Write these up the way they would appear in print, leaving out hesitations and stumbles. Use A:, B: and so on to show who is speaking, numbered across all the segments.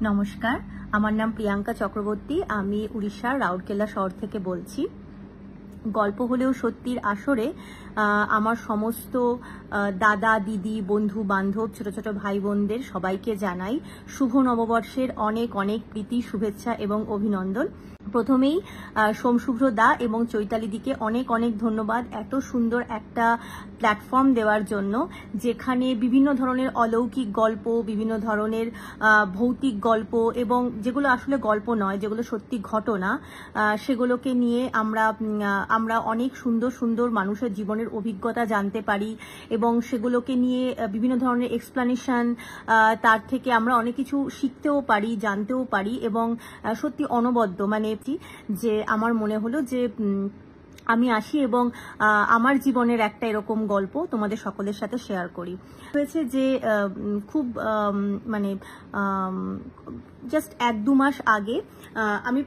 A: নমস্কার, আমার নাম প্রিয়াঙ্কা চক্রবর্তী। আমি উড়িষ্যার রাউরকেলা শহর থেকে বলছি। গল্প হলেও সত্যির আসরে আমার সমস্ত দাদা দিদি বন্ধু বান্ধব ছোট ছোট ভাই বোনদের সবাইকে জানাই শুভ নববর্ষের অনেক অনেক প্রীতি শুভেচ্ছা এবং অভিনন্দন। প্রথমেই সোমশুভ্র দা এবং চৈতালি দিকে অনেক অনেক ধন্যবাদ এত সুন্দর একটা প্ল্যাটফর্ম দেওয়ার জন্য, যেখানে বিভিন্ন ধরনের অলৌকিক গল্প, বিভিন্ন ধরনের ভৌতিক গল্প এবং যেগুলো আসলে গল্প নয়, যেগুলো সত্যি ঘটনা, সেগুলোকে নিয়ে আমরা অনেক সুন্দর সুন্দর মানুষের জীবনের অভিজ্ঞতা জানতে পারি এবং সেগুলোকে নিয়ে বিভিন্ন ধরনের এক্সপ্লানেশন, তার থেকে আমরা অনেক কিছু শিখতেও পারি, জানতেও পারি এবং সত্যি অনবদ্য যে আমার মনে হলো যে আমি আসি এবং আমার জীবনের একটা এরকম গল্প তোমাদের সকলের সাথে শেয়ার করি। হয়েছে যে খুব জাস্ট 1-2 মাস আগে আমি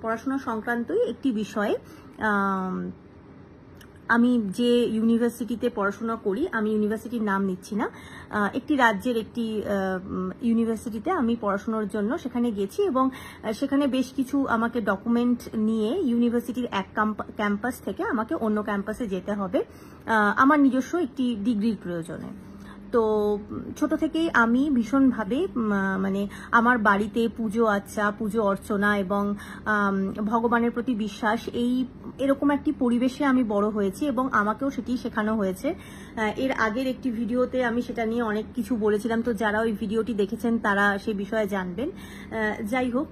A: পড়াশোনা সংক্রান্তই একটি বিষয়ে, আমি যে ইউনিভার্সিটিতে পড়াশোনা করি, আমি ইউনিভার্সিটির নাম নিচ্ছি না, একটি রাজ্যের একটি ইউনিভার্সিটিতে আমি পড়াশোনার জন্য সেখানে গেছি এবং সেখানে বেশ কিছু আমাকে ডকুমেন্ট নিয়ে ইউনিভার্সিটির এক ক্যাম্পাস থেকে আমাকে অন্য ক্যাম্পাসে যেতে হবে আমার নিজস্ব একটি ডিগ্রির প্রয়োজনে। তো ছোট থেকেই আমি ভীষণভাবে আমার বাড়িতে পুজো অর্চনা এবং ভগবানের প্রতি বিশ্বাস, এরকম একটি পরিবেশে আমি বড় হয়েছি এবং আমাকেও সেটি শেখানো হয়েছে। এর আগের একটি ভিডিওতে আমি সেটা নিয়ে অনেক কিছু বলেছিলাম, তো যারা ওই ভিডিওটি দেখেছেন তারা সেই বিষয়ে জানবেন। যাই হোক,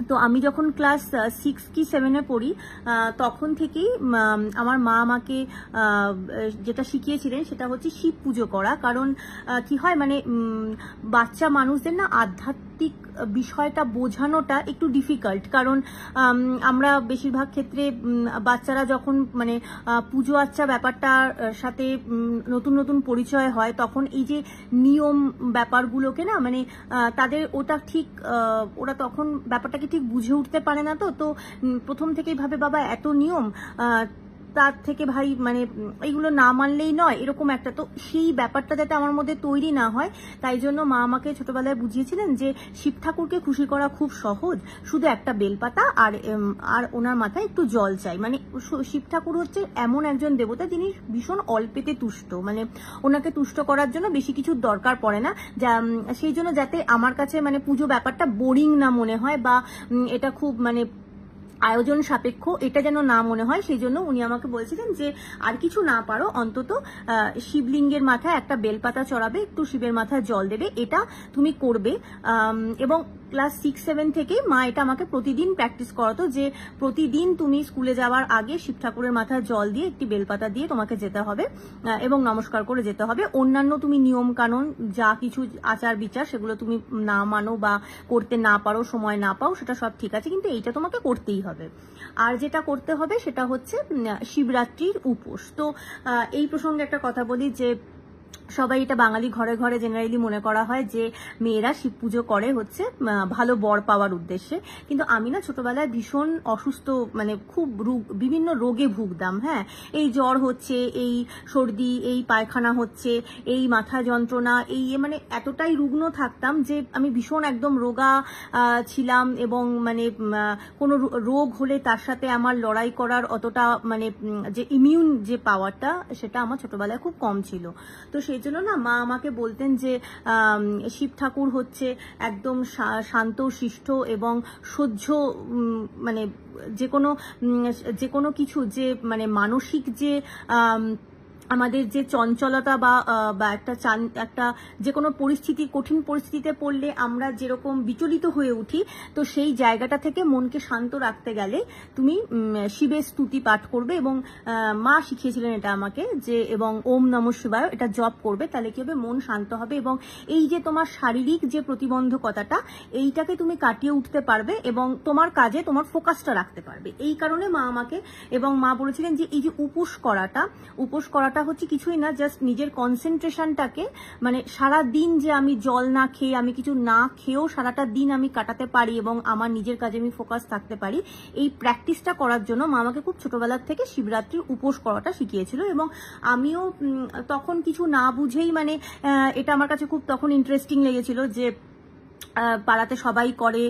A: তো আমি যখন ক্লাস 6 কি 7-এ পড়ি তখন থেকেই আমার মা আমাকে যেটা শিখিয়েছিলেন সেটা হচ্ছে শিব পুজো করা। কারণ কি হয়, বাচ্চা মানুষদের না আধ্যাত্মিক বিষয়টা বোঝানোটা একটু ডিফিকাল্ট। কারণ আমরা বেশিরভাগ ক্ষেত্রে বাচ্চারা যখন পুজো আচ্চা ব্যাপারটার সাথে নতুন নতুন পরিচয় হয়, তখন এই যে নিয়ম ব্যাপারগুলোকে না তাদের ওরা তখন ব্যাপারটাকে ঠিক বুঝে উঠতে পারে না। তো প্রথম থেকেই ভাবে বাবা এত নিয়ম, তার থেকে ভাই এইগুলো না মানলেই নয়, এরকম একটা। তো সেই ব্যাপারটা যাতে আমার মধ্যে তৈরি না হয়, তাই জন্য মা আমাকে ছোটবেলায় বুঝিয়েছিলেন যে শিব ঠাকুরকে খুশি করা খুব সহজ, শুধু একটা বেলপাতা আর ওনার মাথায় একটু জল চাই। শিব ঠাকুর হচ্ছে এমন একজন দেবতা যিনি ভীষণ অল্পেতে তুষ্ট, ওনাকে তুষ্ট করার জন্য বেশি কিছু দরকার পড়ে না। সেই জন্য যাতে আমার কাছে পুজো ব্যাপারটা বোরিং না মনে হয় বা এটা খুব আয়োজন সাপেক্ষ এটা যেন না মনে হয়, সেই জন্য উনি আমাকে বলছিলেন যে আর কিছু না পারো অন্তত শিবলিঙ্গের মাথায় একটা বেলপাতা চড়াবে, একটু শিবের মাথায় জল দেবে, এটা তুমি করবে। এবং ক্লাস 6-7 থেকে মা এটা আমাকে প্রতিদিন প্র্যাকটিস করাতো যে প্রতিদিন তুমি স্কুলে যাওয়ার আগে শিব ঠাকুরের মাথায় জল দিয়ে একটি বেলপাতা দিয়ে তোমাকে যেতে হবে এবং নমস্কার করে যেতে হবে। অন্যান্য তুমি নিয়ম কানুন যা কিছু আচার বিচার সেগুলো তুমি না মানো বা করতে না পারো, সময় না পাও, সেটা সব ঠিক আছে, কিন্তু এইটা তোমাকে করতেই হবে। আর যেটা করতে হবে সেটা হচ্ছে শিবরাত্রির উপোস। তো এই প্রসঙ্গে একটা কথা বলি যে সবাই এটা বাঙালি ঘরে ঘরে জেনারেলি মনে করা হয় যে মেয়েরা শিব পুজো করে হচ্ছে ভালো বর পাওয়ার উদ্দেশ্যে, কিন্তু আমি না ছোটবেলায় ভীষণ অসুস্থ, খুব বিভিন্ন রোগে ভুগতাম। হ্যাঁ, এই জ্বর হচ্ছে, এই সর্দি, এই পায়খানা হচ্ছে, এই মাথা যন্ত্রণা, এই এতটাই রুগ্ন থাকতাম যে আমি ভীষণ একদম রোগা ছিলাম এবং কোনো রোগ হলে তার সাথে আমার লড়াই করার অতটা যে ইমিউন যে পাওয়ারটা সেটা আমার ছোটবেলায় খুব কম ছিল। তো সেই জন্য না মা আমাকে বলতেন যে শিব ঠাকুর হচ্ছে একদম শান্ত শিষ্ট এবং সহ্য, যে কোনো কিছু যে মানসিক যে আমাদের যে চঞ্চলতা বা একটা যে কোনো পরিস্থিতি, কঠিন পরিস্থিতিতে পড়লে আমরা যেরকম বিচলিত হয়ে উঠি, তো সেই জায়গাটা থেকে মনকে শান্ত রাখতে গেলে তুমি শিবের স্তুতি পাঠ করবে এবং মা শিখিয়েছিলেন এটা আমাকে যে এবং ওম নমঃ শিবায় এটা জপ করবে, তাহলে কি হবে, মন শান্ত হবে এবং এই যে তোমার শারীরিক যে প্রতিবন্ধকতাটা এইটাকে তুমি কাটিয়ে উঠতে পারবে এবং তোমার কাজে তোমার ফোকাসটা রাখতে পারবে। এই কারণে মা আমাকে এবং মা বলেছিলেন যে এই যে উপোস করাটা হচ্ছে কিছুই না, জাস্ট নিজের কনসেন্ট্রেশনটাকে সারা দিন যে আমি জল না খেয়ে, আমি কিছু না খেয়েও সারাটা দিন আমি কাটাতে পারি এবং আমার নিজের কাজে আমি ফোকাস থাকতে পারি, এই প্র্যাকটিসটা করার জন্য মা আমাকে খুব ছোটবেলার থেকে শিবরাত্রির উপোস করাটা শিখিয়েছিল এবং আমিও তখন কিছু না বুঝেই এটা আমার কাছে খুব তখন ইন্টারেস্টিং লেগেছিল যে পাড়াতে সবাই করে,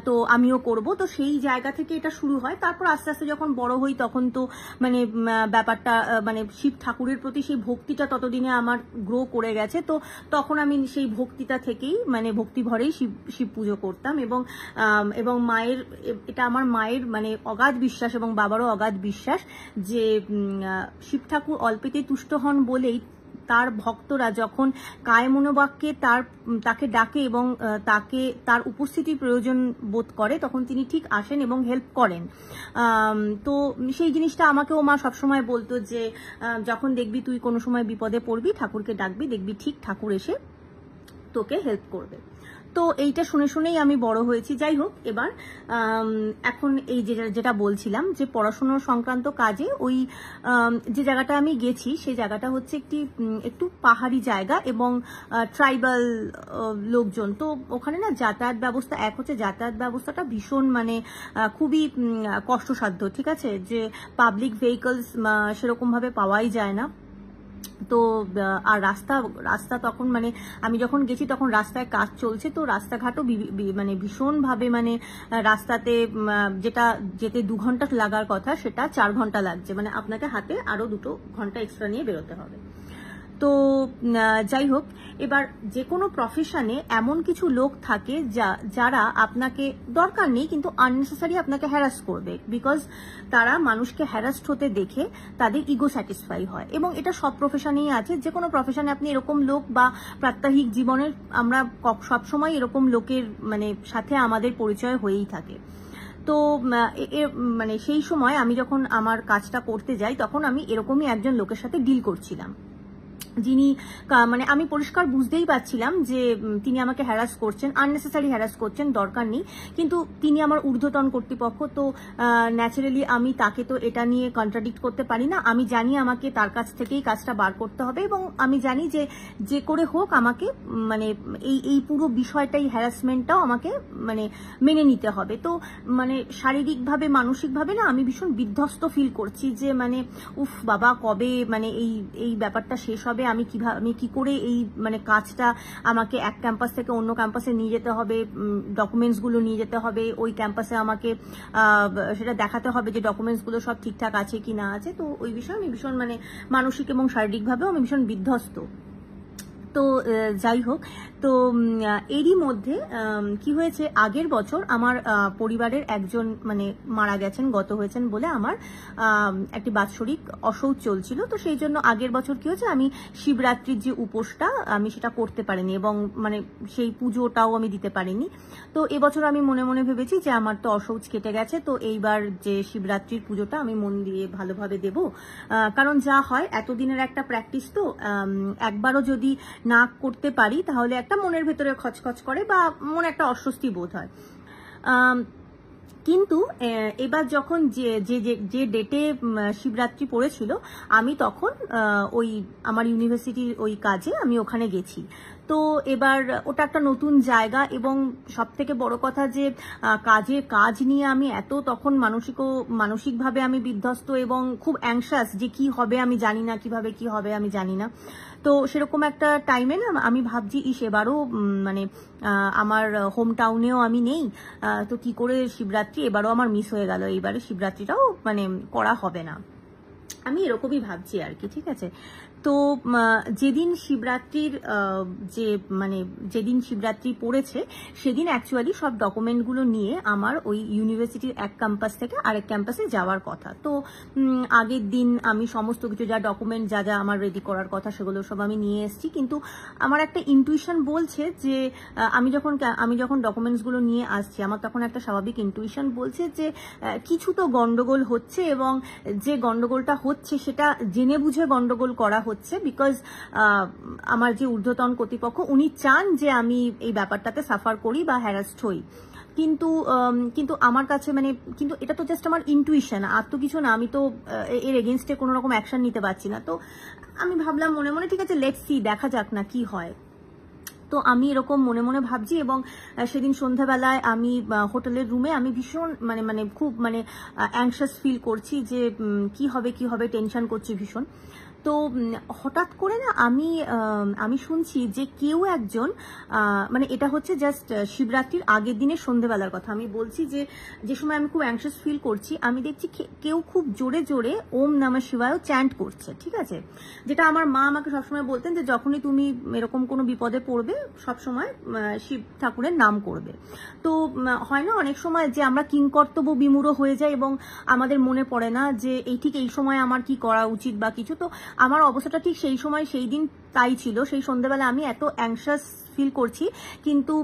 A: তো আমিও করব। তো সেই জায়গা থেকে এটা শুরু হয়। তারপর আস্তে আস্তে যখন বড় হই তখন তো মানে ব্যাপারটা মানে শিব ঠাকুরের প্রতি সেই ভক্তিটা ততদিনে আমার গ্রো করে গেছে। তো তখন আমি সেই ভক্তিটা থেকেই মানে ভক্তি ভরেই শিব পুজো করতাম। এবং মায়ের, এটা আমার মায়ের মানে অগাধ বিশ্বাস এবং বাবারও অগাধ বিশ্বাস যে শিব ঠাকুর অল্পেতেই তুষ্ট হন বলেই তার ভক্তরা যখন কায় মনোবাক্যে তাকে ডাকে এবং তার উপস্থিতির প্রয়োজন বোধ করে তখন তিনি ঠিক আসেন এবং হেল্প করেন। তো সেই জিনিসটা আমাকেও মা সবসময় বলতো যে যখন দেখবি তুই কোনো সময় বিপদে পড়বি, ঠাকুরকে ডাকবি, দেখবি ঠিক ঠাকুর এসে তোকে হেল্প করবে। তো এইটা শুনে শুনেই আমি বড় হয়েছি। যাই হোক, এবার এখন এই যেটা বলছিলাম যে পড়াশোনার সংক্রান্ত কাজে ওই যে জায়গাটা আমি গেছি সেই জায়গাটা হচ্ছে একটু পাহাড়ি জায়গা এবং ট্রাইবাল লোকজন। তো ওখানে না যাতায়াত ব্যবস্থা, এক হচ্ছে যাতায়াত ব্যবস্থাটা ভীষণ মানে খুবই কষ্টসাধ্য, ঠিক আছে, যে পাবলিক ভেহিকলস সেরকমভাবে পাওয়াই যায় না। তো আর রাস্তা তখন মানে আমি যখন গেছি তখন রাস্তায় কাজ চলছে, তো রাস্তাঘাটও মানে ভীষণভাবে মানে রাস্তাতে যেটা যেতে 2 ঘন্টা লাগার কথা সেটা 4 ঘন্টা লাগছে, মানে আপনাকে হাতে আরো 2 ঘন্টা এক্সট্রা নিয়ে বেরোতে হবে। তো যাই হোক, এবার যে কোনো প্রফেশনে এমন কিছু লোক থাকে যারা আপনাকে দরকার নেই কিন্তু আননেসেসারি আপনাকে হ্যারাস করবে, বিকজ তারা মানুষকে হ্যারাস্ট হতে দেখে তাদের ইগো স্যাটিসফাই হয়। এবং এটা সব প্রফেশনেই আছে, যে কোনো প্রফেশনে আপনি এরকম লোক বা প্রাত্যহিক জীবনের আমরা সবসময় এরকম লোকের মানে সাথে আমাদের পরিচয় হয়েই থাকে। তো মানে সেই সময় আমি যখন আমার কাজটা করতে যাই তখন আমি এরকমই একজন লোকের সাথে ডিল করছিলাম, যিনি মানে আমি পরিষ্কার বুঝতেই পারছিলাম যে তিনি আমাকে হ্যারাস করছেন, আননেসেসারি হ্যারাস করছেন, দরকার নেই, কিন্তু তিনি আমার ঊর্ধ্বতন কর্তৃপক্ষ। তো ন্যাচারালি আমি তাকে তো এটা নিয়ে কন্ট্রাডিক্ট করতে পারি না। আমি জানি আমাকে তার কাছ থেকেই কাজটা বার করতে হবে এবং আমি জানি যে করে হোক আমাকে মানে এই পুরো বিষয়টাই হ্যারাসমেন্টটাও আমাকে মানে মেনে নিতে হবে। তো মানে শারীরিকভাবে মানসিকভাবে না আমি ভীষণ বিধ্বস্ত ফিল করছি যে মানে উফ বাবা, কবে মানে এই ব্যাপারটা শেষ হবে, আমি কি করে এই মানে কাজটা আমাকে এক ক্যাম্পাস থেকে অন্য ক্যাম্পাসে নিয়ে যেতে হবে, ডকুমেন্টস গুলো নিয়ে যেতে হবে, ওই ক্যাম্পাসে আমাকে সেটা দেখাতে হবে যে ডকুমেন্টস গুলো সব ঠিকঠাক আছে কি না আছে। তো ওই বিষয়ে আমি ভীষণ মানে মানসিক এবং শারীরিকভাবেও আমি ভীষণ বিধ্বস্ত। তো যাই হোক, তো এরই মধ্যে কি হয়েছে, আগের বছর আমার পরিবারের একজন মানে মারা গেছেন, গত হয়েছেন বলে আমার একটি বাৎসরিক অসৌচ চলছিল। তো সেই জন্য আগের বছর কি হয়েছে, আমি শিবরাত্রির যে উপোসটা আমি সেটা করতে পারিনি এবং মানে সেই পুজোটাও আমি দিতে পারিনি। তো এবছর আমি মনে মনে ভেবেছি যে আমার তো অসৌচ কেটে গেছে, তো এইবার যে শিবরাত্রির পুজোটা আমি মন দিয়ে ভালোভাবে দেব। কারণ যা হয় এতদিনের একটা প্র্যাকটিস, তো একবারও যদি না করতে পারি তাহলে একটা মনের ভেতরে খচখচ করে বা মনে একটা অস্বস্তি বোধ হয়। কিন্তু এবার যখন যে ডেটে শিবরাত্রি পড়েছিল আমি তখন ওই আমার ইউনিভার্সিটির ওই কাজে আমি ওখানে গেছি। তো এবার ওটা একটা নতুন জায়গা এবং সব থেকে বড় কথা যে কাজ নিয়ে আমি এত তখন মানসিকভাবে আমি বিধ্বস্ত এবং খুব অ্যাংশাস যে কি হবে আমি জানি না, কিভাবে কি হবে আমি জানি না। তো সেরকম একটা টাইমে না আমি ভাবছি এবারও মানে আমার হোম টাউনেও আমি নেই, তো কি করে শিবরাত্রি এবারও আমার মিস হয়ে গেল, এইবারে শিবরাত্রিটাও মানে করা হবে না, আমি এরকমই ভাবছি আর কি, ঠিক আছে। তো যেদিন শিবরাত্রির যেদিন শিবরাত্রি পড়েছে সেদিন অ্যাকচুয়ালি সব ডকুমেন্টগুলো নিয়ে আমার ওই ইউনিভার্সিটির এক ক্যাম্পাস থেকে আরেক ক্যাম্পাসে যাওয়ার কথা। তো আগের দিন আমি সমস্ত কিছু যা ডকুমেন্ট যা আমার রেডি করার কথা সেগুলো সব আমি নিয়ে এসেছি, কিন্তু আমার একটা ইনটুইশন বলছে যে আমি যখন ডকুমেন্টসগুলো নিয়ে আসছি আমার তখন একটা স্বাভাবিক ইনটুইশন বলছে যে কিছু তো গন্ডগোল হচ্ছে এবং যে গন্ডগোলটা হচ্ছে সেটা জেনে বুঝে গন্ডগোল করা হচ্ছে, বিকজ আমার যে ঊর্ধ্বতন কর্তৃপক্ষ উনি চান যে আমি এই ব্যাপারটাতে সাফার করি বা হ্যারাস্ট হই। কিন্তু আমার কাছে মানে কিন্তু এটা তো জাস্ট আমার ইনটুইশন, আর তো কিছু না, আমি তো এর এগেনস্টে কোনো রকম অ্যাকশন নিতে পারছি না। তো আমি ভাবলাম মনে মনে ঠিক আছে লেটস সি, দেখা যাক না কি হয়। তো আমি এরকম মনে মনে ভাবছি এবং সেদিন সন্ধ্যাবেলায় আমি হোটেলের রুমে আমি ভীষণ খুব অ্যাংশাস ফিল করছি যে কি হবে টেনশন করছি ভীষণ। তো হঠাৎ করে না আমি শুনছি যে কেউ একজন, মানে এটা হচ্ছে জাস্ট শিবরাত্রির আগের দিনের সন্ধ্যেবেলার কথা আমি বলছি, যে সময় আমি খুব অ্যাংশাস ফিল করছি, আমি দেখছি কেউ খুব জোরে জোরে ওম নমঃ শিবায় চ্যান্ট করছে, ঠিক আছে? যেটা আমার মা আমাকে সবসময় বলতেন যে যখনই তুমি এরকম কোনো বিপদে পড়বে সবসময় শিব ঠাকুরের নাম করবে। তো হয় না অনেক সময় যে আমরা কিংকর্তব্য বিমূঢ় হয়ে যাই এবং আমাদের মনে পড়ে না যে ঠিক এই সময় আমার কি করা উচিত বা কিছু। তো আমার অবস্থাটা ঠিক সেই সময় সেই দিন তাই ছিল। সেই সন্ধ্যাবেলা আমি এত অ্যাংশাস ফিল করছি, কিন্তু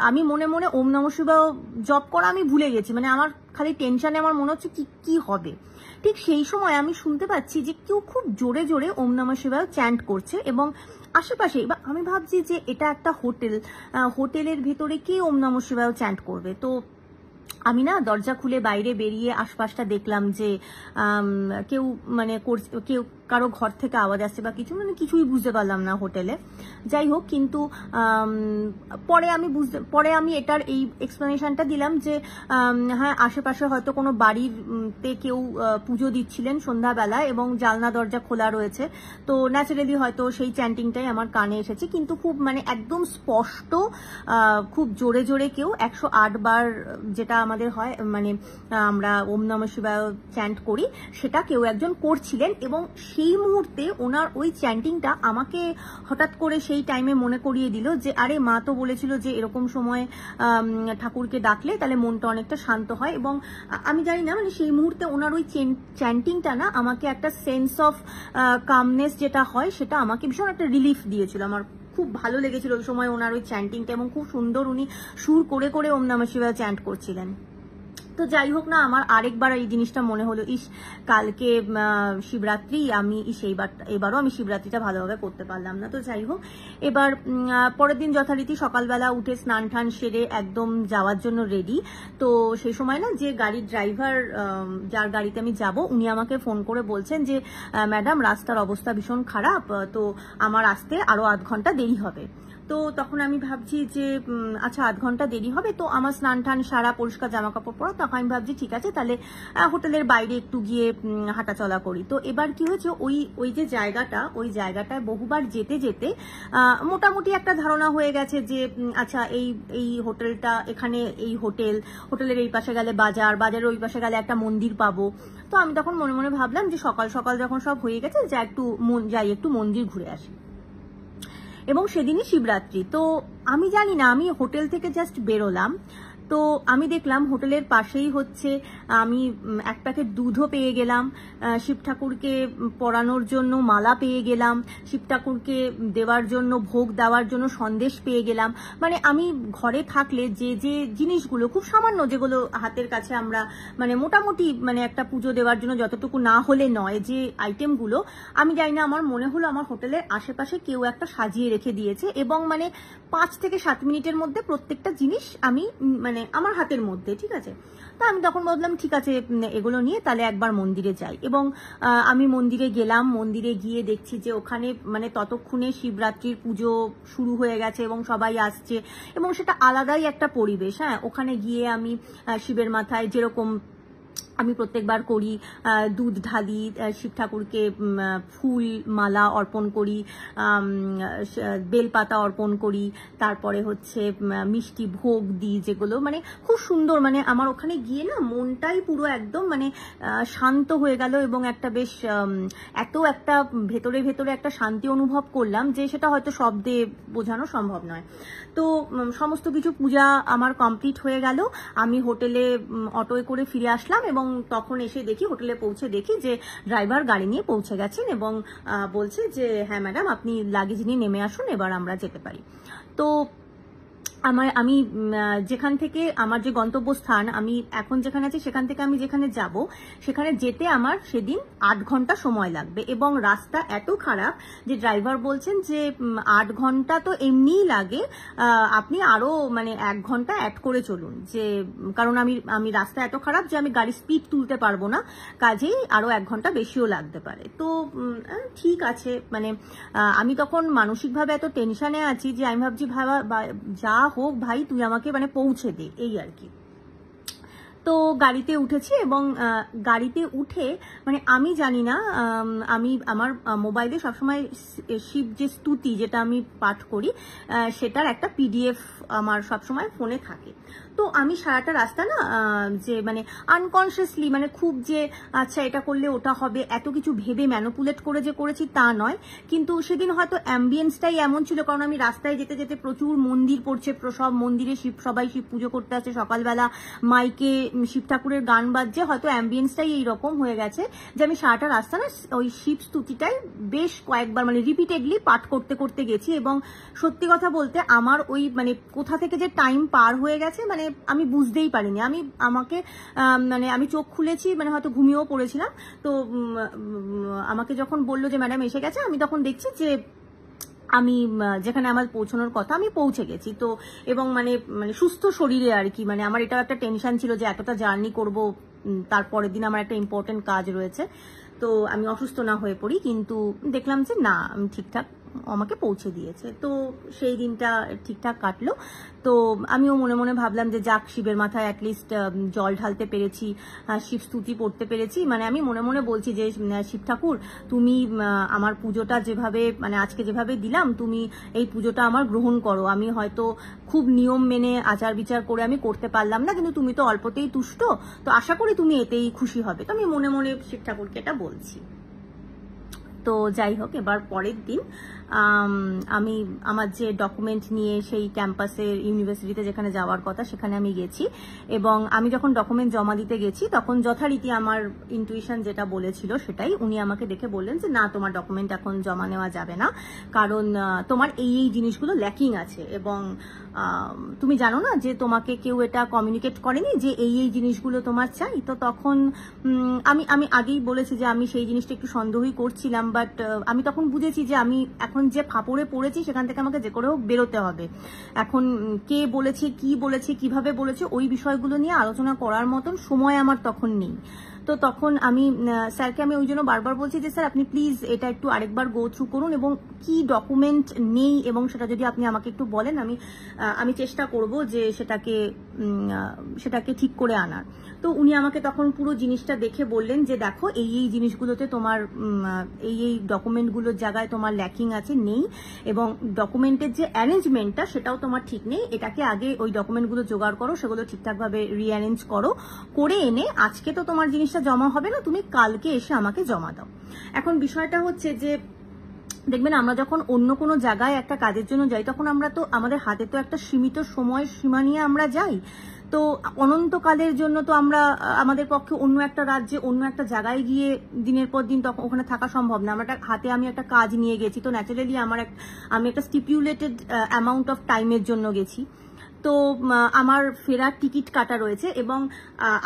A: আমি মনে মনে ওম নমঃ শিবায় জপ করা আমি ভুলে গেছি, মানে আমার খালি টেনশনে আমার মনে হচ্ছে কি হবে। ঠিক সেই সময় আমি শুনতে পাচ্ছি যে কেউ খুব জোরে জোরে ওম নমঃ শিবায় চ্যান্ট করছে এবং আশেপাশে, এবার আমি ভাবছি যে এটা একটা হোটেলের ভেতরে কে ওম নমঃ শিবায় চ্যান্ট করবে। তো আমি না দরজা খুলে বাইরে বেরিয়ে আশপাশটা দেখলাম যে কেউ মানে কেউ কারো ঘর থেকে আওয়াজ আসছে বা কিছু, মানে কিছুই বুঝতে পারলাম না হোটেলে। যাই হোক, কিন্তু পরে আমি এটার এই এক্সপ্লেনেশনটা দিলাম যে হ্যাঁ, আশেপাশে হয়তো কোনো বাড়িতে কেউ পুজো দিচ্ছিলেন সন্ধ্যাবেলায় এবং জানলা দরজা খোলা রয়েছে, তো ন্যাচারালি হয়তো সেই চ্যান্টিংটাই আমার কানে এসেছে। কিন্তু খুব মানে একদম স্পষ্ট, খুব জোরে জোরে কেউ 108 বার, যেটা আমাদের হয় মানে আমরা ওম নমঃ শিবায় চ্যান্ট করি, সেটা কেউ একজন করছিলেন। এবং সেই মুহূর্তে ওনার ওই চ্যান্টিংটা আমাকে হঠাৎ করে সেই টাইমে মনে করিয়ে দিল যে আরে মা তো বলেছিল যে এরকম সময় ঠাকুরকে ডাকলে তাহলে মনটা অনেকটা শান্ত হয়। এবং আমি জানি না, মানে সেই মুহূর্তে ওনার ওই চ্যান্টিংটা না আমাকে একটা সেন্স অফ কামনেস যেটা হয় সেটা আমাকে ভীষণ একটা রিলিফ দিয়েছিল। আমার খুব ভালো লেগেছিল ওই সময় ওনার ওই চ্যান্টিংটা, এবং খুব সুন্দর উনি সুর করে করে ওম নমঃ শিবায় চ্যান্ট করছিলেন। তো যাই হোক না, আমার আরেকবার এই জিনিসটা মনে হলো, কালকে শিবরাত্রি, আমি এবারও আমি শিবরাত্রিটা ভালোভাবে করতে পারলাম না। তো যাই হোক, এবার পরের দিন যথারীতি সকালবেলা উঠে স্নান টান সেরে একদম যাওয়ার জন্য রেডি। তো সেই সময় না যে গাড়ির ড্রাইভার, যার গাড়িতে আমি যাব, উনি আমাকে ফোন করে বলছেন যে ম্যাডাম রাস্তার অবস্থা ভীষণ খারাপ, তো আমার আসতে আরো 8 ঘন্টা দেরি হবে। তো তখন আমি ভাবছি যে আচ্ছা 8 ঘন্টা দেরি হবে, তো আমার স্নান টান সারা পরিষ্কার জামা কাপড় পরা, তখন আমি ভাবছি ঠিক আছে তাহলে হোটেলের বাইরে একটু গিয়ে হাঁটাচলা করি। তো এবার কি হয়েছে, ওই যে ওই জায়গাটায় বহুবার যেতে যেতে মোটামুটি একটা ধারণা হয়ে গেছে যে আচ্ছা এই হোটেলটা, এখানে এই হোটেলের এই পাশে গেলে বাজারের ওই পাশে গেলে একটা মন্দির পাবো। তো আমি তখন মনে মনে ভাবলাম যে সকাল সকাল যখন সব হয়ে গেছে যাই একটু মন্দির ঘুরে আসি। এবং সেদিনই শিবরাত্রি। তো আমি জানি না, আমি হোটেল থেকে জাস্ট বেরোলাম, তো আমি দেখলাম হোটেলের পাশেই হচ্ছে আমি এক প্যাকেট দুধও পেয়ে গেলাম, শিব ঠাকুরকে পরানোর জন্য মালা পেয়ে গেলাম, শিব ঠাকুরকে দেওয়ার জন্য ভোগ দেওয়ার জন্য সন্দেশ পেয়ে গেলাম। মানে আমি ঘরে থাকলে যে জিনিসগুলো খুব সামান্য, যেগুলো হাতের কাছে আমরা মানে মোটামুটি মানে একটা পুজো দেওয়ার জন্য যতটুকু না হলে নয়, যে আইটেমগুলো, আমি জানি না, আমার মনে হলো আমার হোটেলের আশেপাশে কেউ একটা সাজিয়ে রেখে দিয়েছে। এবং মানে 5 থেকে 7 মিনিটের মধ্যে প্রত্যেকটা জিনিস আমি মানে আমার হাতের মধ্যে, ঠিক আছে। তা আমি তখন ভাবলাম ঠিক আছে এগুলো নিয়ে তাহলে একবার মন্দিরে যাই। এবং আমি মন্দিরে গেলাম, মন্দিরে গিয়ে দেখছি যে ওখানে মানে ততক্ষণে শিবরাত্রির পুজো শুরু হয়ে গেছে এবং সবাই আসছে, এবং সেটা আলাদাই একটা পরিবেশ। হ্যাঁ, ওখানে গিয়ে আমি শিবের মাথায় যেরকম আমি প্রত্যেকবার করি, দুধ ঢালি, শিব ঠাকুরকে ফুল মালা অর্পণ করি, বেলপাতা অর্পণ করি, তারপরে হচ্ছে মিষ্টি ভোগ দিই, যেগুলো মানে খুব সুন্দর, মানে আমার ওখানে গিয়ে না মনটাই পুরো একদম মানে শান্ত হয়ে গেল। এবং একটা বেশ একটা ভেতরে ভেতরে একটা শান্তি অনুভব করলাম, যে সেটা হয়তো শব্দে বোঝানো সম্ভব নয়। তো সমস্ত কিছু পূজা আমার কমপ্লিট হয়ে গেল, আমি হোটেলে অটোয় করে ফিরে আসলাম। এবং তখন এসে দেখি, হোটেলে পৌঁছে দেখি যে ড্রাইভার গাড়ি নিয়ে পৌঁছে গেছেন এবং বলছে যে হ্যাঁ ম্যাডাম, আপনি লাগেজ নিয়ে নেমে আসুন, এবার আমরা যেতে পারি। তো আমি যেখান থেকে আমার যে গন্তব্যস্থান, আমি এখন যেখানে আছি সেখান থেকে আমি যেখানে যাব সেখানে যেতে আমার সেদিন 8 ঘন্টা সময় লাগবে। এবং রাস্তা এত খারাপ যে ড্রাইভার বলছেন যে 8 ঘন্টা তো এমনিই লাগে, আপনি আরো মানে 1 ঘন্টা অ্যাড করে চলুন, যে কারণ আমি রাস্তা এত খারাপ যে আমি গাড়ির স্পিড তুলতে পারবো না, কাজেই আরো 1 ঘন্টা বেশিও লাগতে পারে। তো ঠিক আছে, মানে আমি তখন মানসিকভাবে এত টেনশনে আছি যে আমি ভাবছি যা হোক ভাই, তুই আমাকে মানে পৌঁছে দে, এই আর কি। তো গাড়িতে উঠেছি এবং গাড়িতে উঠে মানে আমি জানি না, আমি আমার মোবাইলে সবসময় শিব যে স্তুতি যেটা আমি পাঠ করি সেটার একটা PDF আমার সবসময় ফোনে থাকে। তো আমি সারাটা রাস্তা না যে মানে আনকনসিয়াসলি মানে খুব যে আচ্ছা এটা করলে ওটা হবে এত কিছু ভেবে ম্যানিপুলেট করে যে করেছি তা নয়, কিন্তু সেদিন হয়তো অ্যাম্বিয়েন্সটাই এমন ছিল, কারণ আমি রাস্তায় যেতে যেতে প্রচুর মন্দির পড়ছে, সব মন্দিরে সবাই শিব পুজো করতে আসছে, সকালবেলা মাইকে শিব ঠাকুরের গান বাজছে, হয়তো অ্যাম্বিয়েন্সটাই এইরকম হয়ে গেছে যে আমি সারাটা রাস্তা না ওই শিব স্তুতিটাই বেশ কয়েকবার মানে রিপিটেডলি পাঠ করতে করতে গেছি। এবং সত্যি কথা বলতে আমার ওই মানে কোথা থেকে যে টাইম পার হয়ে গেছে মানে আমি বুঝতেই পারিনি। মানে আমি চোখ খুলেছি, মানে হয়তো ঘুমিয়েও পড়েছিলাম। তো আমাকে যখন বললো যে ম্যাডাম এসে গেছে, আমি তখন দেখছি যে আমি যেখানে আমার পৌঁছানোর কথা আমি পৌঁছে গেছি। তো এবং মানে সুস্থ শরীরে আর কি, মানে আমার এটা একটা টেনশন ছিল যে এতটা জার্নি করব, তারপরের দিন আমার একটা ইম্পর্টেন্ট কাজ রয়েছে, তো আমি অসুস্থ না হয়ে পড়ি। কিন্তু দেখলাম যে না, আমি ঠিকঠাক আমাকে পৌঁছে দিয়েছে। তো সেই দিনটা ঠিকঠাক কাটলো। তো আমিও মনে মনে ভাবলাম যে যাক, শিবের মাথায় অ্যাটলিস্ট জল ঢালতে পেরেছি, শিব স্তুতি পড়তে পেরেছি। মানে আমি মনে মনে বলছি যে শিব ঠাকুর, তুমি আমার পুজোটা যেভাবে মানে আজকে যেভাবে দিলাম, তুমি এই পুজোটা আমার গ্রহণ করো। আমি হয়তো খুব নিয়ম মেনে আচার বিচার করে আমি করতে পারলাম না, কিন্তু তুমি তো অল্পতেই তুষ্ট, তো আশা করি তুমি এতেই খুশি হবে। তো আমি মনে মনে শিব ঠাকুরকে এটা বলছি। তো যাই হোক, এবার পরের দিন আমি আমার যে ডকুমেন্ট নিয়ে সেই ক্যাম্পাসের ইউনিভার্সিটিতে যেখানে যাওয়ার কথা সেখানে আমি গেছি। এবং আমি যখন ডকুমেন্ট জমা দিতে গেছি তখন যথারীতি আমার ইনটুইশন যেটা বলেছিল সেটাই, উনি আমাকে দেখে বললেন যে না, তোমার ডকুমেন্ট এখন জমা নেওয়া যাবে না, কারণ তোমার এই জিনিসগুলো ল্যাকিং আছে। এবং তুমি জানো না যে তোমাকে কেউ এটা কমিউনিকেট করেনি যে এই জিনিসগুলো তোমার চাই। তো তখন আমি আগেই বলেছি যে আমি সেই জিনিসটা একটু সন্দেহই করছিলাম, বাট আমি তখন বুঝেছি যে আমি এখন যে ফাপড়ে পড়েছি সেখান থেকে আমাকে যে করে হোক বেরোতে হবে। এখন কে বলেছে, কি বলেছে, কিভাবে বলেছে, ওই বিষয়গুলো নিয়ে আলোচনা করার মতন সময় আমার তখন নেই। তো তখন আমি স্যারকে আমি ওই জন্য বারবার বলছি যে স্যার আপনি প্লিজ এটা একটু আরেকবার গো থ্রু করুন এবং কি ডকুমেন্ট নেই এবং সেটা যদি আপনি আমাকে একটু বলেন, আমি চেষ্টা করব যে সেটাকে ঠিক করে আনার। তো উনি আমাকে তখন পুরো জিনিসটা দেখে বললেন যে দেখো, এই জিনিসগুলোতে তোমার এই ডকুমেন্টগুলোর জায়গায় তোমার ল্যাকিং আছে, নেই, এবং ডকুমেন্টের যে অ্যারেঞ্জমেন্টটা সেটাও তোমার ঠিক নেই। এটাকে আগে ওই ডকুমেন্টগুলো জোগাড় করো, সেগুলো ঠিকঠাকভাবে রিঅ্যারেঞ্জ করো, করে এনে আজকে তো তোমার জিনিসটা জমা হবে না, তুমি কালকে এসে আমাকে জমা দাও। এখন বিষয়টা হচ্ছে যে দেখবেন, আমরা যখন অন্য কোনো জায়গায় একটা কাজের জন্য যাই তখন আমরা তো আমাদের হাতে তো একটা সীমিত সময় সীমা নিয়ে আমরা যাই। তো অনন্তকালের জন্য তো আমরা আমাদের পক্ষে অন্য একটা রাজ্যে অন্য একটা জায়গায় গিয়ে দিনের পর দিন তখন ওখানে থাকা সম্ভব না। আমরা হাতে আমি একটা কাজ নিয়ে গেছি, তো ন্যাচারালি আমি একটা স্টিপুলেটেড অ্যামাউন্ট অফ টাইমের জন্য গেছি। তো আমার ফেরার টিকিট কাটা রয়েছে এবং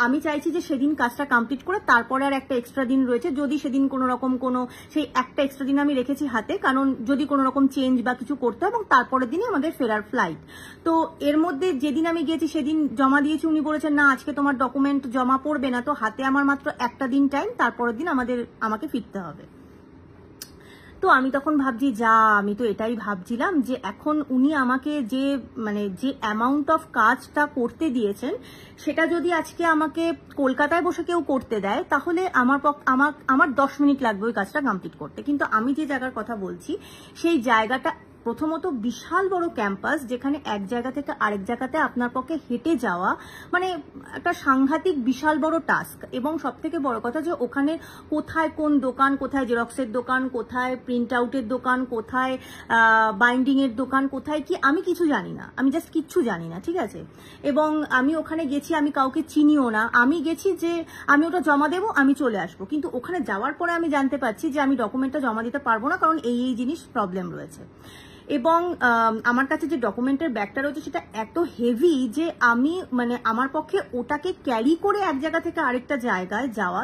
A: আমি চাইছি যে সেদিন কাজটা কমপ্লিট করে তারপরে আর একটা এক্সট্রা দিন রয়েছে, যদি সেদিন কোনো রকম সেই একটা এক্সট্রা দিন আমি রেখেছি হাতে, কারণ যদি কোনো রকম চেঞ্জ বা কিছু করতে হয় এবং তারপরের দিনে আমাদের ফেরার ফ্লাইট। তো এর মধ্যে যেদিন আমি গিয়েছি সেদিন জমা দিয়েছি, উনি বলেছেন না আজকে তোমার ডকুমেন্ট জমা পড়বে না। তো হাতে আমার মাত্র একটা দিন টাইম, তারপরের দিন আমাকে ফিরতে হবে। তো আমি তখন ভাবছি আমি তো এটাই ভাবছিলাম যে এখন উনি আমাকে যে অ্যামাউন্ট অফ কাজটা করতে দিয়েছেন সেটা যদি আজকে আমাকে কলকাতায় বসে কেউ করতে দেয় তাহলে আমার 10 মিনিট লাগবে ওই কাজটা কমপ্লিট করতে। কিন্তু আমি যে জায়গার কথা বলছি সেই জায়গাটা প্রথমত বিশাল বড় ক্যাম্পাস, যেখানে এক জায়গা থেকে আরেক জায়গাতে আপনার পক্ষে হেঁটে যাওয়া মানে একটা সাংঘাতিক বিশাল বড় টাস্ক। এবং সব থেকে বড় কথা যে ওখানে কোথায় কোন দোকান, কোথায় জেরক্সের দোকান, কোথায় প্রিন্ট আউটের দোকান, কোথায় বাইন্ডিং এর দোকান, কোথায় কি আমি কিছু জানি না, আমি জাস্ট কিচ্ছু জানি না, ঠিক আছে। এবং আমি ওখানে গেছি, আমি কাউকে চিনিও না, আমি গেছি যে আমি ওটা জমা দেবো, আমি চলে আসবো। কিন্তু ওখানে যাওয়ার পরে আমি জানতে পারছি যে আমি ডকুমেন্টটা জমা দিতে পারবো না, কারণ এই জিনিস প্রবলেম রয়েছে। এবং আমার কাছে যে ডকুমেন্টের ব্যাগটা রয়েছে সেটা এত হেভি যে আমি আমার পক্ষে ওটাকে ক্যারি করে এক জায়গা থেকে আরেকটা জায়গায় যাওয়া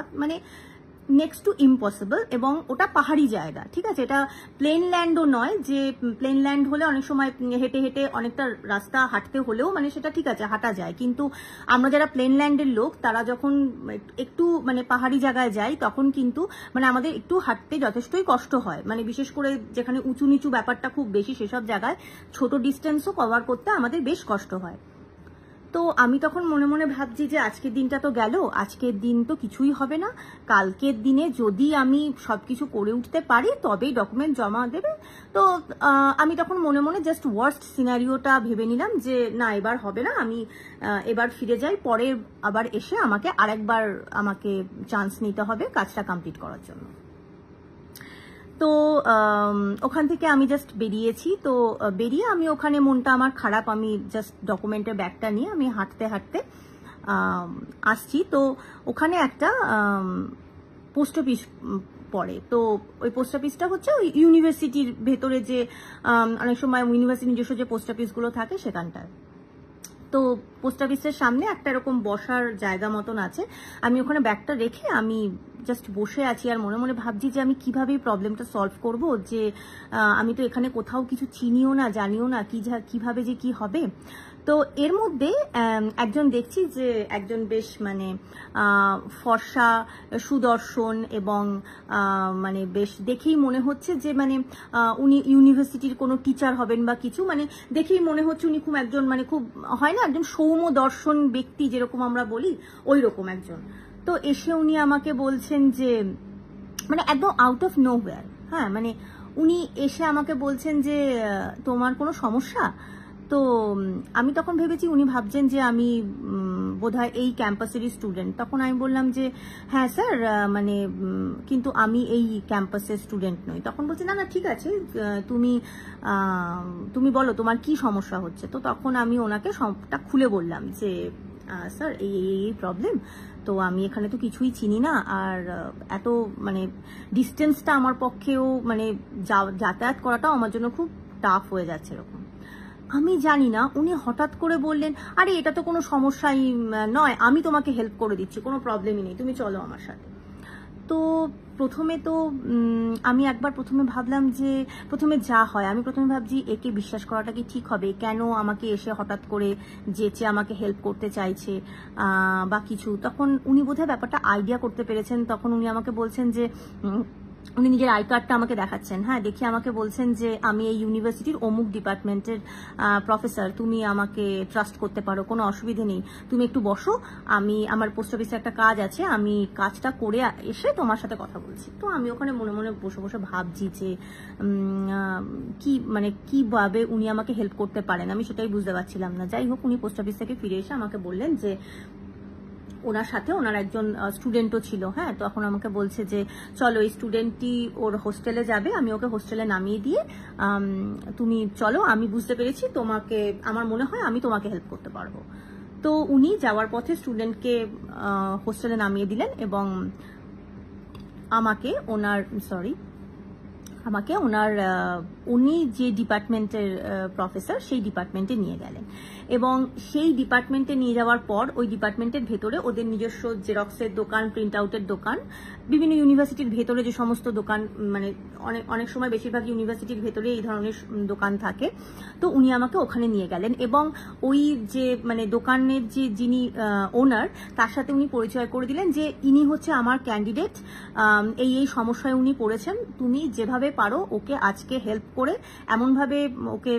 A: নেক্সট টু ইম্পসিবল। এবং ওটা পাহাড়ি জায়গা, ঠিক আছে, এটা প্লেন ল্যান্ডও নয়, যে প্লেন ল্যান্ড হলে অনেক সময় হেঁটে হেঁটে অনেকটা রাস্তা হাঁটতে হলেও সেটা ঠিক আছে, হাঁটা যায়। কিন্তু আমরা যারা প্লেন ল্যান্ডের লোক তারা যখন একটু পাহাড়ি জায়গায় যাই তখন কিন্তু আমাদের একটু হাঁটতে যথেষ্টই কষ্ট হয়, বিশেষ করে যেখানে উঁচু নিচু ব্যাপারটা খুব বেশি সেসব জায়গায় ছোট ডিস্টেন্সও কভার করতে আমাদের বেশ কষ্ট হয়। তো আমি তখন মনে মনে ভাবছি যে আজকের দিনটা তো গেল, আজকের দিন তো কিছুই হবে না, কালকের দিনে যদি আমি সবকিছু করে উঠতে পারি তবেই ডকুমেন্ট জমা দেবে। তো আমি তখন মনে মনে জাস্ট ওয়ার্স্ট সিনারিওটা ভেবে নিলাম যে না, এবার হবে না, আমি এবার ফিরে যাই, পরে আবার এসে আরেকবার আমাকে চান্স নিতে হবে কাজটা কমপ্লিট করার জন্য। তো ওখান থেকে আমি জাস্ট বেরিয়েছি। তো বেরিয়ে আমি ওখানে মনটা আমার খারাপ, আমি জাস্ট ডকুমেন্টের ব্যাগটা নিয়ে আমি হাঁটতে হাঁটতে আসছি। তো ওখানে একটা পোস্ট অফিস পড়ে। তো ওই পোস্ট অফিসটা হচ্ছে ওই ইউনিভার্সিটির ভেতরে যে অনেক সময় ইউনিভার্সিটির নিজস্ব যে পোস্ট অফিসগুলো থাকে সেখানটায়। তো পোস্ট অফিসের সামনে একটা এরকম বসার জায়গা মতন আছে, আমি ওখানে ব্যাগটা রেখে আমি জাস্ট বসে আছি আর মনে মনে ভাবছি যে আমি কিভাবে প্রবলেমটা সলভ করব, যে আমি তো এখানে কোথাও কিছু চিনিও না, জানিও না কিভাবে যে কি হবে। তো এর মধ্যে একজন দেখছি যে একজন বেশ মানে ফর্সা, সুদর্শন এবং মানে বেশ দেখেই মনে হচ্ছে যে মানে উনি ইউনিভার্সিটির কোনো টিচার হবেন বা কিছু, মানে দেখেই মনে হচ্ছে উনি খুব একজন মানে খুব হয় না একজন সৌম্য দর্শন ব্যক্তি যেরকম আমরা বলি ওই রকম একজন। তো এসে উনি আমাকে বলছেন যে মানে একদম আউট অফ নো হোয়ার, হ্যাঁ মানে উনি এসে আমাকে বলছেন যে তোমার কোনো সমস্যা? তো আমি তখন ভেবেছি উনি ভাবছেন যে আমি বোধহয় এই ক্যাম্পাসেরই স্টুডেন্ট। তখন আমি বললাম যে হ্যাঁ স্যার, মানে কিন্তু আমি এই ক্যাম্পাসের স্টুডেন্ট নই। তখন বলছে না না ঠিক আছে, তুমি বলো তোমার কি সমস্যা হচ্ছে। তো তখন আমি ওনাকে সবটা খুলে বললাম যে স্যার এই প্রবলেম, তো আমি এখানে তো কিছুই চিনি না, আর এত মানে ডিস্টেন্সটা আমার পক্ষেও মানে যাতায়াত করাটাও আমার জন্য খুব টাফ হয়ে যাচ্ছে এরকম। আমি জানি না উনি হঠাৎ করে বললেন আরে এটা তো কোনো সমস্যাই নয়, আমি তোমাকে হেল্প করে দিচ্ছি, কোনো প্রবলেমই নেই, তুমি চলো আমার সাথে। তো প্রথমে তো আমি একবার প্রথমে ভাবলাম যে প্রথমে যা হয়, আমি প্রথমে ভাবছি একে বিশ্বাস করাটা কি ঠিক হবে, কেন আমাকে এসে হঠাৎ করে যেচে আমাকে হেল্প করতে চাইছে বা কিছু। তখন উনি বোধহয় ব্যাপারটা আইডিয়া করতে পেরেছেন। তখন উনি আমাকে বলছেন যে উনি নিজের আই কার্ডটা আমাকে দেখাচ্ছেন, হ্যাঁ দেখিয়ে আমাকে বলছেন যে আমি এই ইউনিভার্সিটির অমুক ডিপার্টমেন্টের প্রফেসর, তুমি আমাকে ট্রাস্ট করতে পারো, কোনো অসুবিধে নেই, তুমি একটু বসো, আমি আমার পোস্ট অফিসে একটা কাজ আছে, আমি কাজটা করে এসে তোমার সাথে কথা বলছি। তো আমি ওখানে মনে মনে বসে বসে ভাবছি যে কি মানে কিভাবে উনি আমাকে হেল্প করতে পারেন, আমি সেটাই বুঝতে পারছিলাম না। যাই হোক, উনি পোস্ট অফিস থেকে ফিরে এসে আমাকে বললেন যে ওনার সাথে ওনার একজন স্টুডেন্টও ছিল, হ্যাঁ তখন আমাকে বলছে যে চলো এই স্টুডেন্টটি ওর হোস্টেলে যাবে, আমি ওকে হোস্টেলে নামিয়ে দিয়ে তুমি চলো, আমি বুঝতে পেরেছি তোমাকে, আমার মনে হয় আমি তোমাকে হেল্প করতে পারবো। তো উনি যাওয়ার পথে স্টুডেন্টকে হোস্টেলে নামিয়ে দিলেন এবং আমাকে উনি যে ডিপার্টমেন্টের প্রফেসর সেই ডিপার্টমেন্টে নিয়ে গেলেন এবং সেই ডিপার্টমেন্টে নিয়ে যাওয়ার পর ওই ডিপার্টমেন্টের ভেতরে ওদের নিজস্ব জেরক্সের দোকান, প্রিন্ট আউটের দোকান, বিভিন্ন ইউনিভার্সিটির ভেতরে যে সমস্ত দোকান, মানে অনেক সময় বেশিরভাগ ইউনিভার্সিটির ভেতরে এই ধরনের দোকান থাকে। তো উনি আমাকে ওখানে নিয়ে গেলেন এবং ওই যে মানে দোকানের যে যিনি ওনার তার সাথে উনি পরিচয় করে দিলেন যে ইনি হচ্ছে আমার ক্যান্ডিডেট, এই সমস্যায় উনি পড়েছেন, তুমি যেভাবে পারো ওকে আজকে হেল্প করে এমনভাবে ওকে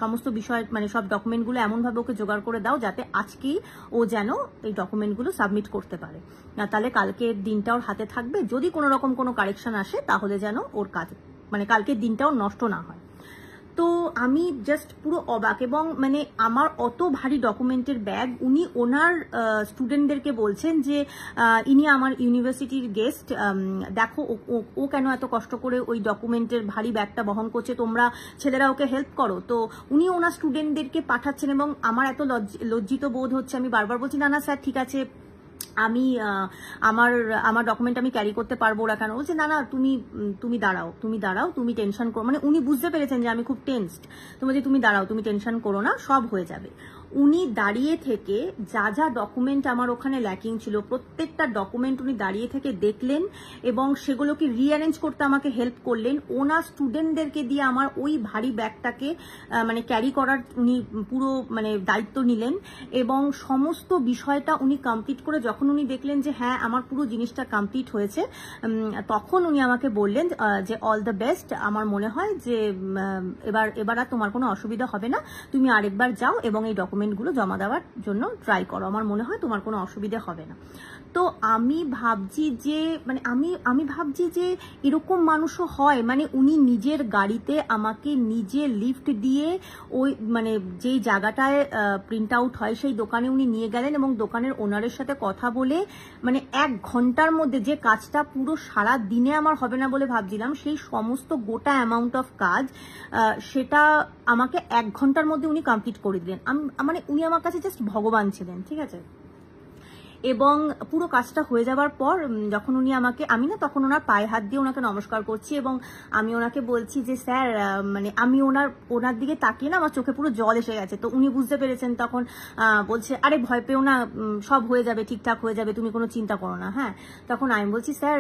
A: সমস্ত বিষয় মানে সব ডকুমেন্টগুলো এমনভাবে ওকে জোগাড় করে দাও যাতে আজকেই ও যেন এই ডকুমেন্টগুলো সাবমিট করতে পারে, না তাহলে কালকের দিনটা ওর হাতে থাকবে, যদি কোনো রকম কোনো কারেকশন আসে তাহলে যেন ওর কাজ মানে কালকের দিনটাও নষ্ট না হয়। তো আমি জাস্ট পুরো অবাক এবং মানে আমার অত ভারী ডকুমেন্টের ব্যাগ, উনি ওনার স্টুডেন্টদেরকে বলছেন যে ইনি আমার ইউনিভার্সিটির গেস্ট, দেখো ও কেন এত কষ্ট করে ওই ডকুমেন্টের ভারী ব্যাগটা বহন করছে, তোমরা ছেলেরা ওকে হেল্প করো। তো উনি ওনার স্টুডেন্টদেরকে পাঠাচ্ছেন এবং আমার এত লজ্জিত বোধ হচ্ছে, আমি বারবার বলছি না না স্যার ঠিক আছে, আমি আমার ডকুমেন্ট আমি ক্যারি করতে পারবো, ওরা কেন বলছে না না তুমি দাঁড়াও, তুমি টেনশন করো, মানে উনি বুঝতে পেরেছেন যে আমি খুব টেনসড, তুমি দাঁড়াও, তুমি টেনশন করো না, সব হয়ে যাবে। উনি দাঁড়িয়ে থেকে যা যা ডকুমেন্ট আমার ওখানে ল্যাকিং ছিল প্রত্যেকটা ডকুমেন্ট উনি দাঁড়িয়ে থেকে দেখলেন এবং সেগুলোকে রিঅ্যারেঞ্জ করতে আমাকে হেল্প করলেন। ওনার স্টুডেন্টদেরকে দিয়ে আমার ওই ভারী ব্যাগটাকে মানে ক্যারি করার উনি পুরো মানে দায়িত্ব নিলেন এবং সমস্ত বিষয়টা উনি কমপ্লিট করে যখন উনি দেখলেন যে হ্যাঁ আমার পুরো জিনিসটা কমপ্লিট হয়েছে, তখন উনি আমাকে বললেন যে অল দ্য বেস্ট, আমার মনে হয় যে এবার আর তোমার কোনো অসুবিধা হবে না, তুমি আরেকবার যাও এবং এই ডকুমেন্ট ডকুমেন্টগুলো জমা দেওয়ার জন্য ট্রাই করো, আমার মনে হয় তোমার কোনো অসুবিধে হবে না। তো আমি ভাবছি যে এরকম মানুষও হয়, মানে উনি নিজের গাড়িতে আমাকে নিজে লিফট দিয়ে ওই মানে যেই জায়গাটায় প্রিন্ট আউট হয় সেই দোকানে উনি নিয়ে গেলেন এবং দোকানের ওনারের সাথে কথা বলে মানে 1 ঘন্টার মধ্যে যে কাজটা পুরো সারা দিনে আমার হবে না বলে ভাবছিলাম, সেই সমস্ত গোটা অ্যামাউন্ট অফ কাজ সেটা আমাকে 1 ঘন্টার মধ্যে উনি কমপ্লিট করে দিলেন। মানে উনি আমার কাছে জাস্ট ভগবান ছিলেন, ঠিক আছে। এবং পুরো কাজটা হয়ে যাওয়ার পর যখন উনি আমাকে, আমি না তখন ওনার পায়ে হাত দিয়ে ওনাকে নমস্কার করছি এবং আমি ওনাকে বলছি যে স্যার, মানে আমি ওনার দিকে তাকিয়ে না আমার চোখে পুরো জল এসে গেছে। তো উনি বুঝতে পেরেছেন, তখন বলছে আরে ভয় পেও না, সব হয়ে যাবে, ঠিকঠাক হয়ে যাবে, তুমি কোনো চিন্তা করো না। হ্যাঁ, তখন আমি বলছি স্যার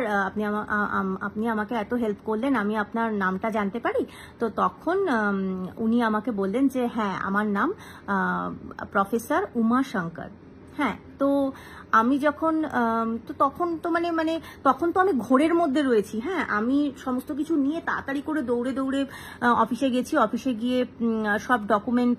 A: আপনি আমাকে এত হেল্প করলেন, আমি আপনার নামটা জানতে পারি? তো তখন উনি আমাকে বললেন যে হ্যাঁ, আমার নাম প্রফেসর উমা শঙ্কর। হ্যাঁ, তো আমি যখন তখন তো তখন তো আমি ঘোরের মধ্যে রয়েছি। হ্যাঁ, আমি সমস্ত কিছু নিয়ে তাড়াতাড়ি করে দৌড়ে অফিসে গেছি। অফিসে গিয়ে সব ডকুমেন্ট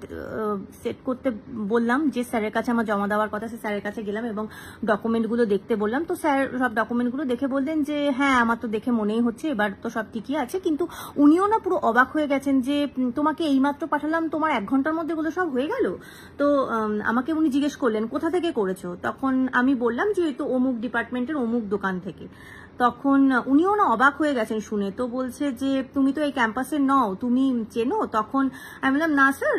A: সেট করতে বললাম, যে স্যারের কাছে আমার জমা দেওয়ার কথা, সে স্যারের কাছে গেলাম এবং ডকুমেন্টগুলো দেখতে বললাম। তো স্যার সব ডকুমেন্টগুলো দেখে বললেন যে হ্যাঁ, আমার তো দেখে মনেই হচ্ছে এবার তো সব ঠিকই আছে। কিন্তু উনিও না পুরো অবাক হয়ে গেছেন যে তোমাকে এইমাত্র পাঠালাম, তোমার 1 ঘন্টার মধ্যে এগুলো সব হয়ে গেল। তো আমাকে উনি জিজ্ঞেস করলেন কোথা থেকে করেছো। তখন আমি বললাম যে এই তো অমুক ডিপার্টমেন্টের অমুক দোকান থেকে। তখন উনিও না অবাক হয়ে গেছেন শুনে। তো বলছে যে তুমি তো এই ক্যাম্পাসের নও, তুমি চেনো? তখন আমি বললাম না স্যার,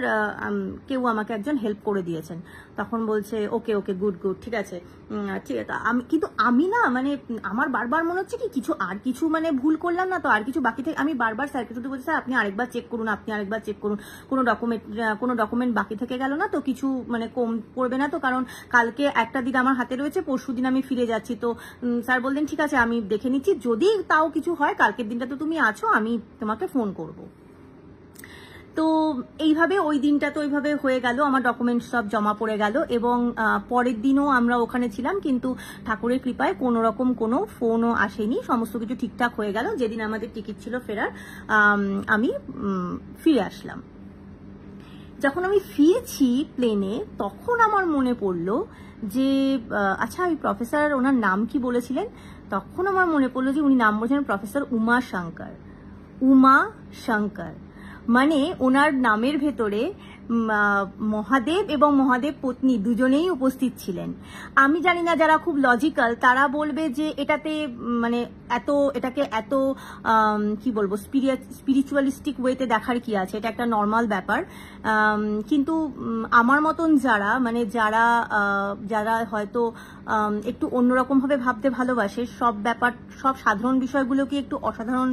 A: কেউ আমাকে একজন হেল্প করে দিয়েছেন। তখন বলছে ওকে ওকে, গুড গুড, ঠিক আছে ঠিক আছে। কিন্তু আমি না মানে আমার বারবার মনে হচ্ছে কি কিছু মানে ভুল করলাম না তো, আর কিছু বাকি থেকে। আমি বারবার স্যারকে শুধু বলছি স্যার আপনি আরেকবার চেক করুন, কোনো ডকুমেন্ট বাকি থেকে গেল না তো, কিছু মানে কম পড়বে না তো? কারণ কালকে একটা দিন আমার হাতে রয়েছে, পরশু দিন আমি ফিরে যাচ্ছি। তো স্যার বললেন ঠিক আছে, আমি দেখে নিচ্ছি, যদি তাও কিছু হয় কালকের দিনটা তো তুমি আছো, আমি তোমাকে ফোন করব। তো এইভাবে ওই দিনটা তো ওইভাবে হয়ে গেল, আমার ডকুমেন্ট সব জমা পড়ে গেল এবং পরের দিনও আমরা ওখানে ছিলাম, কিন্তু ঠাকুরের কৃপায় কোনো রকম কোনো ফোনও আসেনি, সমস্ত কিছু ঠিকঠাক হয়ে গেল। যেদিন আমাদের টিকিট ছিল ফেরার, আমি ফিরে আসলাম। যখন আমি ফিরছি প্লেনে, তখন আমার মনে পড়লো যে আচ্ছা ওই প্রফেসর ওনার নাম কি বলেছিলেন। তখন আমার মনে পড়লো যে উনি নাম বলেছিলেন প্রফেসর উমা শঙ্কর। উমা শঙ্কর মানে ওনার নামের ভেতরে মহাদেব এবং মহাদেব পত্নী দুজনেই উপস্থিত ছিলেন। আমি জানি না, যারা খুব লজিক্যাল তারা বলবে যে এটাকে এত কি বলবো, স্পিরিচুয়ালিস্টিক ওয়েতে দেখার কি আছে, এটা একটা নর্মাল ব্যাপার। কিন্তু আমার মতন যারা হয়তো একটু অন্যরকম ভাবে ভাবতে ভালোবাসে, সব সাধারণ বিষয়গুলোকে একটু অসাধারণ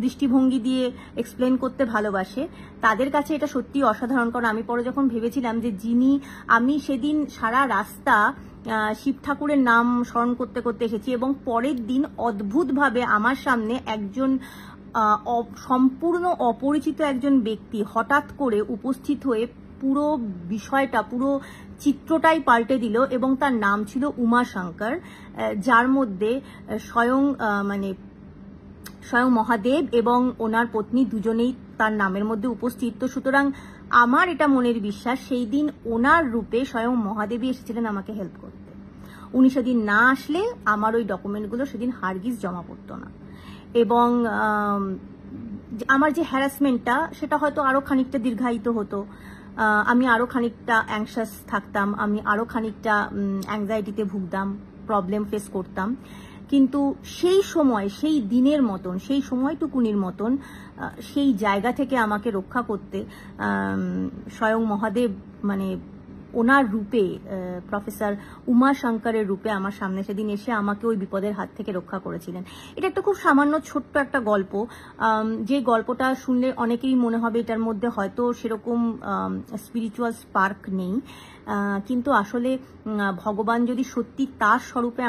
A: দৃষ্টিভঙ্গি দিয়ে এক্সপ্লেন করতে ভালোবাসে, তাদের কাছে এটা সত্যি অসাধারণ। কারণ আমি পরে যখন ভেবেছিলাম যে আমি সেদিন সারা রাস্তা শিব ঠাকুরের নাম স্মরণ করতে করতে এসেছি এবং পরের দিন অদ্ভুতভাবে আমার সামনে একজন সম্পূর্ণ অপরিচিত একজন ব্যক্তি হঠাৎ করে উপস্থিত হয়ে পুরো বিষয়টা, পুরো চিত্রটাই পাল্টে দিল এবং তার নাম ছিল উমা শঙ্কর, যার মধ্যে স্বয়ং মহাদেব এবং ওনার পত্নী দুজনেই তার নামের মধ্যে উপস্থিত। তো সুতরাং আমার এটা মনের বিশ্বাস, সেই দিন ওনার রূপে স্বয়ং মহাদেবী এসেছিলেন আমাকে হেল্প করতে। উনি সেদিন না আসলে আমার ওই ডকুমেন্টগুলো সেদিন হারগিজ জমা পড়তো না এবং আমার যে হ্যারাসমেন্টটা সেটা হয়তো আরো খানিকটা দীর্ঘায়িত হতো, আমি আরো খানিকটা অ্যাংশাস থাকতাম, আমি আরো খানিকটা অ্যাংজাইটিতে ভুগতাম, প্রবলেম ফেস করতাম। কিন্তু সেই সময়, সেই দিনের মতন, সেই সময়টুকুনির মতন সেই জায়গা থেকে আমাকে রক্ষা করতে স্বয়ং মহাদেব ওনার রূপে, প্রফেসর উমা শঙ্করের রূপে আমার সামনে সেদিন এসে আমাকে ওই বিপদের হাত থেকে রক্ষা করেছিলেন। এটা একটা খুব সামান্য ছোট্ট একটা গল্প, যে গল্পটা শুনলে অনেকেরই মনে হবে এটার মধ্যে হয়তো সেরকম স্পিরিচুয়াল স্পার্ক নেই, কিন্তু আসলে ভগবান যদি সত্যি তার স্বরূপে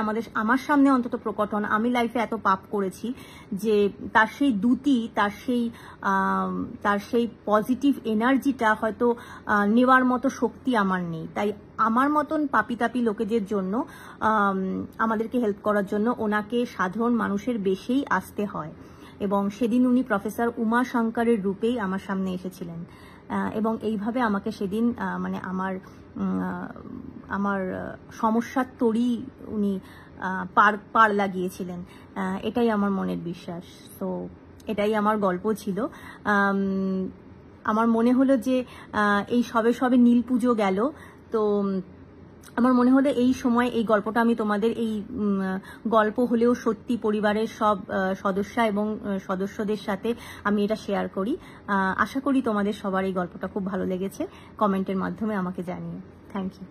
A: আমার সামনে অন্তত প্রকট হন। আমি লাইফে এত পাপ করেছি যে তার সেই দ্যুতি, তার সেই পজিটিভ এনার্জিটা হয়তো নেওয়ার মতো শক্তি আমার নেই। তাই আমার মতন পাপি লোকেদের জন্য, আমাদেরকে হেল্প করার জন্য ওনাকে সাধারণ মানুষের বেশেই আসতে হয় এবং সেদিন উনি প্রফেসর উমা শঙ্করের রূপেই আমার সামনে এসেছিলেন। এবং এইভাবে আমাকে সেদিন মানে আমার সমস্যার তরি উনি পার লাগিয়েছিলেন, এটাই আমার মনের বিশ্বাস। তো এটাই আমার গল্প ছিল। আমার মনে হলো যে এই সবে নীল পুজো গেল, তো আমার মনে হলো এই সময় এই গল্পটা আমি তোমাদের, এই গল্প হলেও সত্যি, পরিবারের সব সদস্যা এবং সদস্যদের সাথে আমি এটা শেয়ার করি। আশা করি তোমাদের সবার এই গল্পটা খুব ভালো লেগেছে। কমেন্টের মাধ্যমে আমাকে জানিও। Thank you.